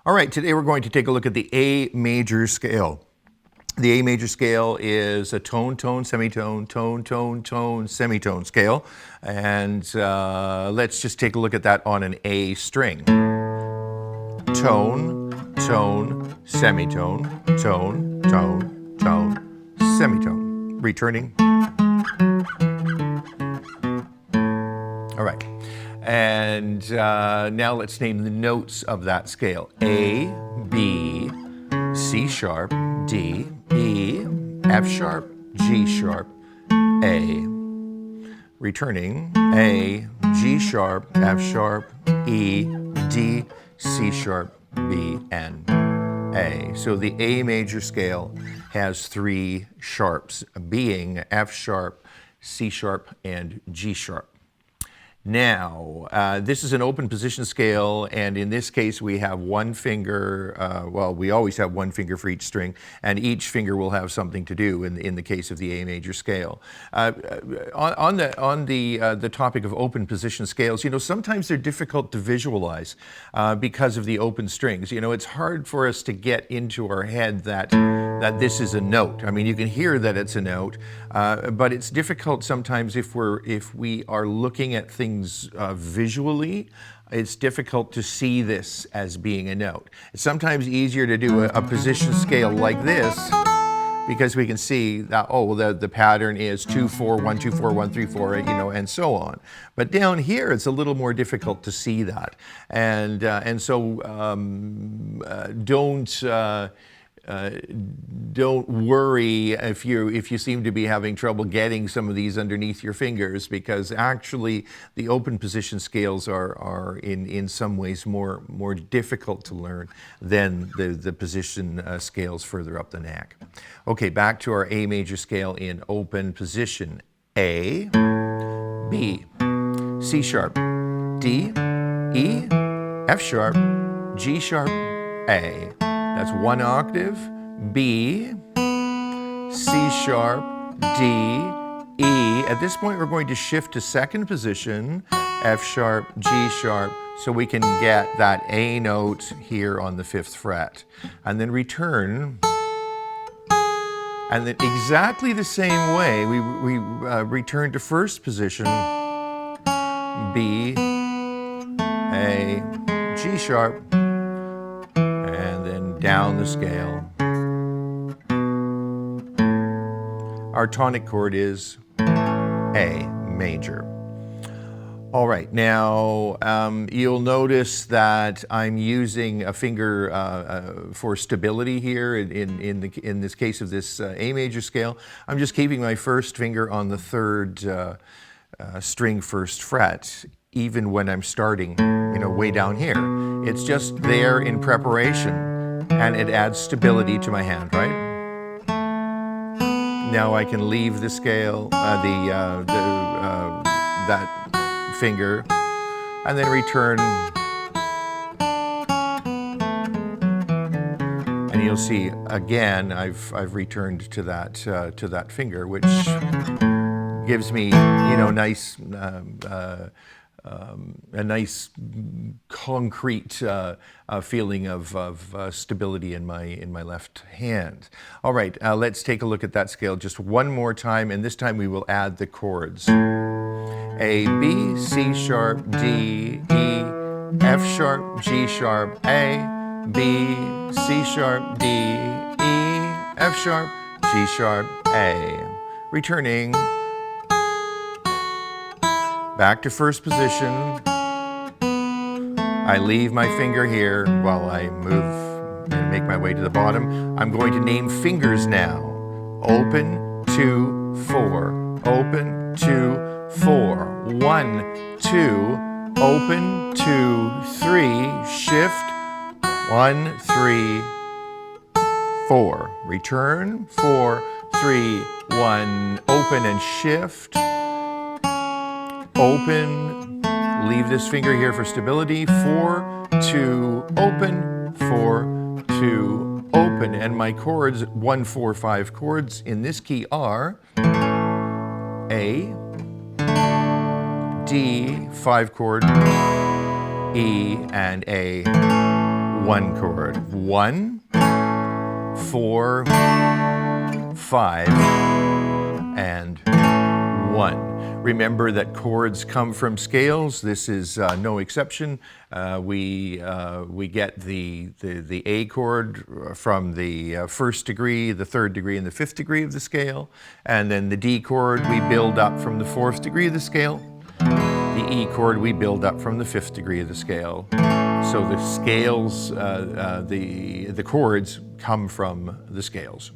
All right, today we're going to take a look at the A major scale. The A major scale is a tone, tone, semitone, tone, tone, tone, semitone scale. And let's just take a look at that on an A string. Tone, tone, semitone, tone, tone, tone, semitone. Returning. All right. And now let's name the notes of that scale. A, B, C sharp, D, E, F sharp, G sharp, A. Returning A, G sharp, F sharp, E, D, C sharp, B, and A. So the A major scale has three sharps, being F sharp, C sharp, and G sharp. Now, this is an open position scale, and in this case we have one finger, well, we always have one finger for each string, and each finger will have something to do in the case of the A major scale. On the topic of open position scales, you know, sometimes they're difficult to visualize because of the open strings. You know, it's hard for us to get into our head that this is a note. I mean, you can hear that it's a note, but it's difficult sometimes if we are looking at things visually. It's difficult to see this as being a note. It's sometimes easier to do a position scale like this because we can see that, oh, well, the pattern is 2, 4, 1, 2, 4, 1, 3, 4, you know, and so on. But down here, it's a little more difficult to see that. And so don't worry if you seem to be having trouble getting some of these underneath your fingers, because actually the open position scales are in some ways more difficult to learn than the position scales further up the neck. Okay, back to our A major scale in open position. A, B, C sharp, D, E, F sharp, G sharp, A. That's one octave. B, C sharp, D, E. At this point, we're going to shift to second position, F sharp, G sharp, so we can get that A note here on the 5th fret. And then return. And then exactly the same way, we return to first position, B, A, G sharp, and then down the scale. Our tonic chord is A major. All right, now you'll notice that I'm using a finger for stability here. In this case of this A major scale, I'm just keeping my first finger on the 3rd string 1st fret, even when I'm starting, you know, way down here. It's just there in preparation, and it adds stability to my hand, right? Now I can leave the scale, that finger, and then return. And you'll see again, I've returned to that finger, which gives me, you know, a nice concrete feeling of stability in my left hand. All right, let's take a look at that scale just one more time, and this time we will add the chords. A, B, C sharp, D, E, F sharp, G sharp, A, B, C sharp, D, E, F sharp, G sharp, A. Returning. Back to first position. I leave my finger here while I move and make my way to the bottom. I'm going to name fingers now. Open, 2, 4. Open, 2, 4. 1, 2. Open, 2, 3. Shift. 1, 3, 4. Return. 4, 3, 1. Open and shift. Open, leave this finger here for stability, 4, 2, open, 4, 2, open. And my chords, 1, 4, 5 chords in this key are A, D, 5 chord, E, and A, 1 chord. 1, 4, 5, and 1. Remember that chords come from scales. This is no exception. We get the A chord from the 1st degree, the 3rd degree, and the 5th degree of the scale. And then the D chord we build up from the 4th degree of the scale. The E chord we build up from the 5th degree of the scale. So the scales, the chords come from the scales.